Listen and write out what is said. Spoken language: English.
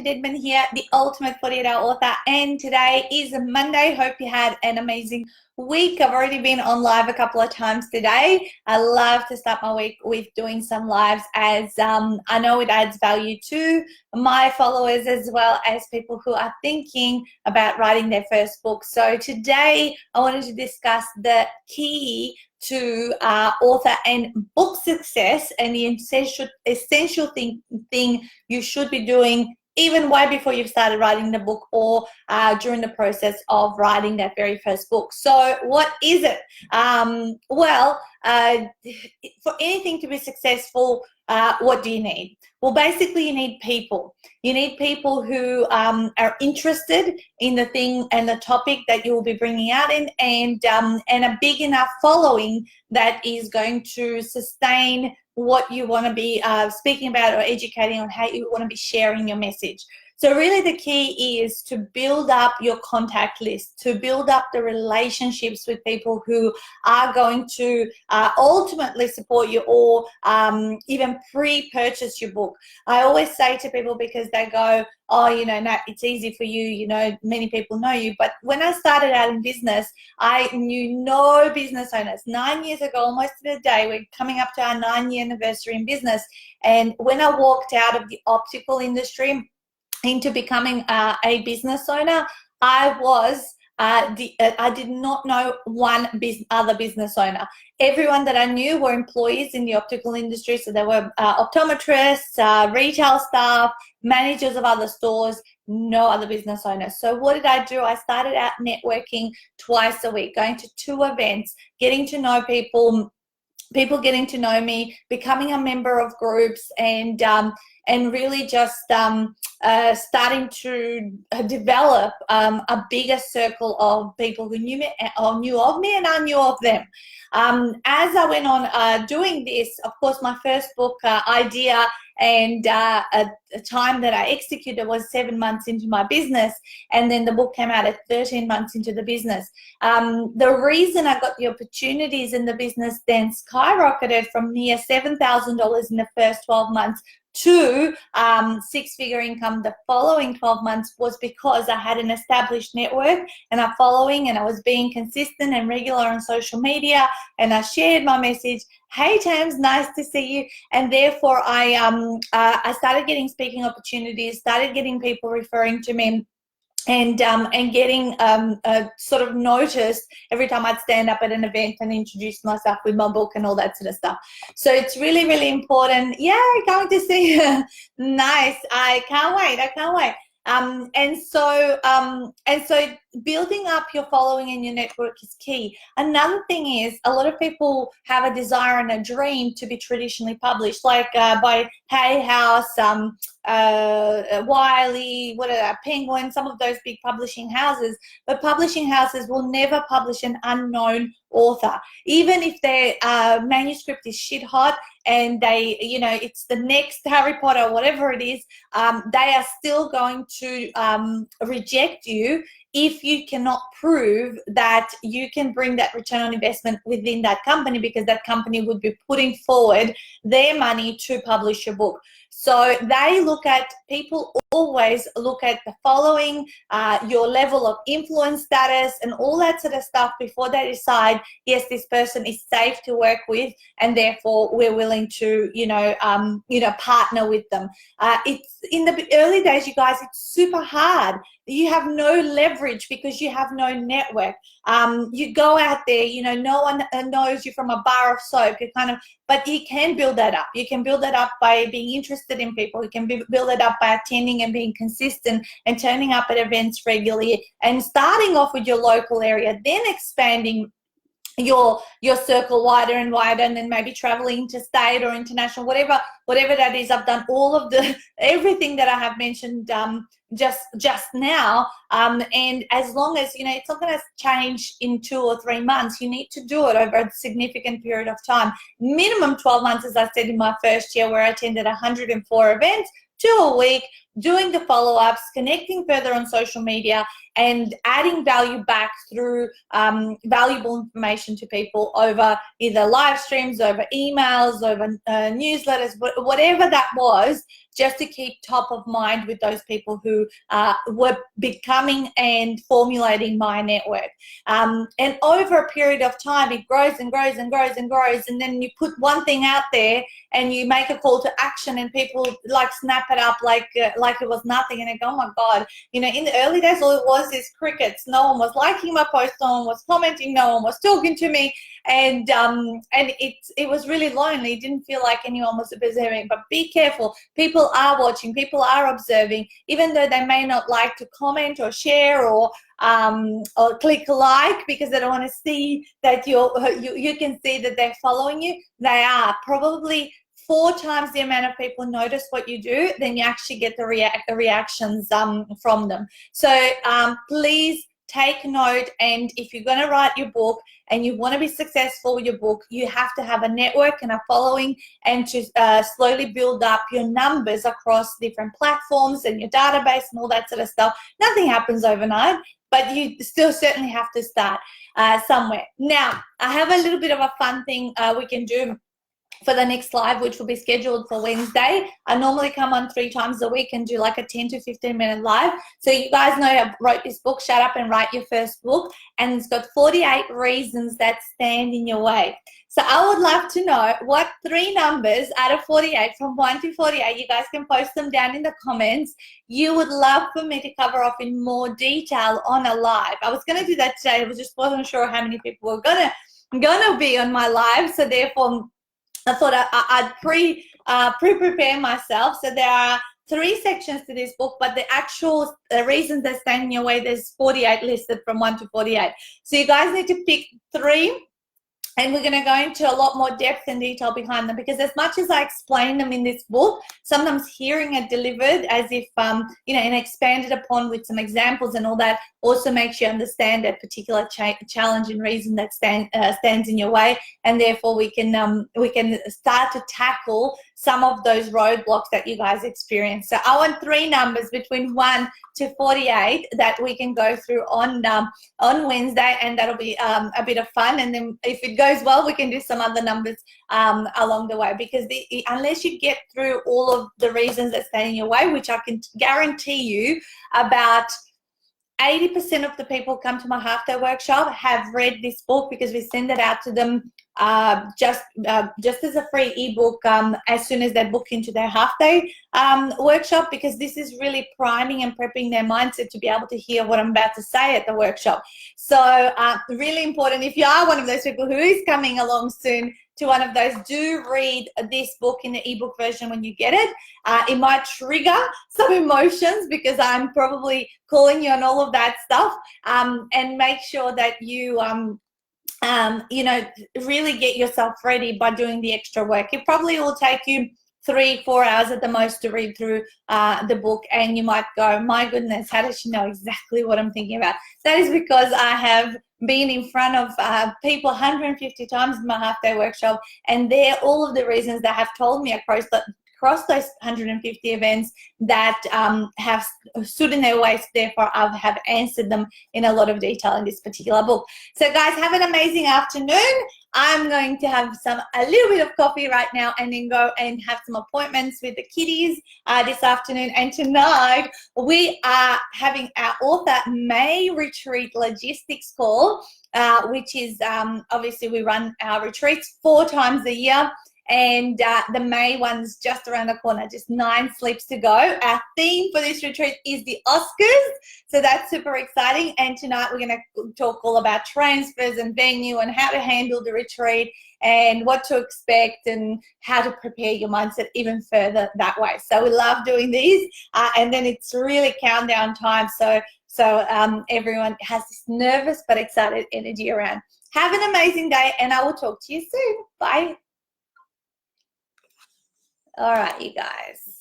Denman here, the ultimate 48-hour author, and today is Monday. Hope you had an amazing week. I've already been on live a couple of times today. I love to start my week with doing some lives, as I know it adds value to my followers as well as people who are thinking about writing their first book. So today I wanted to discuss the key to author and book success, and the essential thing you should be doing even way before you've started writing the book, or during the process of writing that very first book. So what is it? For anything to be successful, what do you need? Well, basically you need people. You need people who are interested in the thing and the topic that you will be bringing out in, and a big enough following that is going to sustain what you want to be speaking about or educating on, how you want to be sharing your message. So really the key is to build up your contact list, to build up the relationships with people who are going to ultimately support you, or even pre-purchase your book. I always say to people, because they go, oh, you know, Nat, it's easy for you, you know, many people know you. But when I started out in business, I knew no business owners. 9 years ago, almost to the day, we're coming up to our 9-year anniversary in business. And when I walked out of the optical industry into becoming a business owner, I did not know one other business owner. Everyone that I knew were employees in the optical industry, so there were optometrists, retail staff, managers of other stores, no other business owners. So what did I do? I started out networking twice a week, going to 2 events, getting to know people getting to know me, becoming a member of groups, and really just starting to develop a bigger circle of people who knew me, or knew of me, and I knew of them. As I went on doing this, of course, my first book idea and a time that I executed was 7 months into my business, and then the book came out at 13 months into the business. The reason I got the opportunities in the business then skyrocketed from near $7,000 in the first 12 months to 6-figure income the following 12 months was because I had an established network and a following, and I was being consistent and regular on social media, and I shared my message. Hey Tams, nice to see you. And therefore I started getting speaking opportunities, started getting people referring to me, and getting sort of noticed every time I'd stand up at an event and introduce myself with my book and all that sort of stuff. So it's really, really important. Yeah, coming to see you. Nice. I can't wait. And so building up your following and your network is key. Another thing is, a lot of people have a desire and a dream to be traditionally published, like by Hay House, Wiley, Penguin, some of those big publishing houses. But publishing houses will never publish an unknown author, even if their manuscript is shit hot and they, you know, it's the next Harry Potter, whatever it is. They are still going to reject you if you cannot prove that you can bring that return on investment within that company, because that company would be putting forward their money to publish your book. So people always look at the following, your level of influence status, and all that sort of stuff before they decide, yes, this person is safe to work with, and therefore we're willing to, partner with them. It's in the early days, you guys, it's super hard. You have no leverage because you have no network. You go out there, you know, no one knows you from a bar of soap. But you can build that up. You can build that up by being interested in people. You can build it up by attending and being consistent and turning up at events regularly, and starting off with your local area, then expanding your circle wider and wider, and then maybe traveling interstate or international, whatever that is. I've done all of everything that I have mentioned just now, and as long as, you know, it's not going to change in 2 or 3 months. You need to do it over a significant period of time, minimum 12 months, as I said in my first year, where I attended 104 events, 2 a week, doing the follow-ups, connecting further on social media, and adding value back through valuable information to people over either live streams, over emails, over newsletters, whatever that was, just to keep top of mind with those people who were becoming and formulating my network. And over a period of time, it grows and grows and grows and grows, and then you put one thing out there and you make a call to action, and people like snap it up like it was nothing, and they go, oh my God, you know, in the early days, all it was is crickets. No one was liking my post, no one was commenting, no one was talking to me, and it was really lonely. It didn't feel like anyone was observing. But be careful, people are watching, people are observing, even though they may not like to comment or share or click like, because they don't want to see that you can see that they're following you. They are probably 4 times the amount of people notice what you do than you actually get the reactions from them. So please take note, and if you're going to write your book and you want to be successful with your book, you have to have a network and a following, and to slowly build up your numbers across different platforms and your database and all that sort of stuff. Nothing happens overnight, but you still certainly have to start somewhere. Now, I have a little bit of a fun thing we can do for the next live, which will be scheduled for Wednesday. I normally come on 3 times a week and do like a 10 to 15 minute live. So you guys know I wrote this book, Shut Up and Write Your First Book, and it's got 48 reasons that stand in your way. So I would love to know what 3 numbers out of 48, from 1 to 48, you guys can post them down in the comments, you would love for me to cover off in more detail on a live. I was going to do that today. I just wasn't sure how many people were gonna be on my live, so therefore I thought I'd prepare myself. So there are 3 sections to this book, but the actual reasons that stand in your way, there's 48 listed from 1 to 48. So you guys need to pick 3, and we're going to go into a lot more depth and detail behind them, because as much as I explain them in this book, sometimes hearing it delivered as if, you know, and expanded upon with some examples and all that, also makes you understand that particular challenge and reason that stands in your way, and therefore we can start to tackle some of those roadblocks that you guys experience. So I want 3 numbers between 1 to 48 that we can go through on Wednesday, and that'll be a bit of fun. And then if it goes well, we can do some other numbers along the way, because unless you get through all of the reasons that stand in your way, which I can guarantee you about 80% of the people who come to my half-day workshop have read this book, because we send it out to them just as a free ebook as soon as they book into their half-day workshop, because this is really priming and prepping their mindset to be able to hear what I'm about to say at the workshop. So really important, if you are one of those people who is coming along soon to one of those, do read this book in the ebook version when you get it. It might trigger some emotions, because I'm probably calling you on all of that stuff, and make sure that you you know, really get yourself ready by doing the extra work. It probably will take you 3-4 hours at the most to read through the book, and you might go, my goodness, how does she know exactly what I'm thinking about? That is because I have been in front of people 150 times in my half-day workshop, and they're all of the reasons that have told me across those 150 events that have stood in their way. Therefore, I have answered them in a lot of detail in this particular book. So guys, have an amazing afternoon. I'm going to have a little bit of coffee right now, and then go and have some appointments with the kiddies this afternoon. And tonight we are having our author May retreat logistics call, which is obviously we run our retreats 4 times a year. And the May one's just around the corner, just 9 sleeps to go. Our theme for this retreat is the Oscars, so that's super exciting. And tonight we're going to talk all about transfers and venue and how to handle the retreat and what to expect and how to prepare your mindset even further that way. So we love doing these, and then it's really countdown time, so everyone has this nervous but excited energy around. Have an amazing day, and I will talk to you soon. Bye. All right, you guys.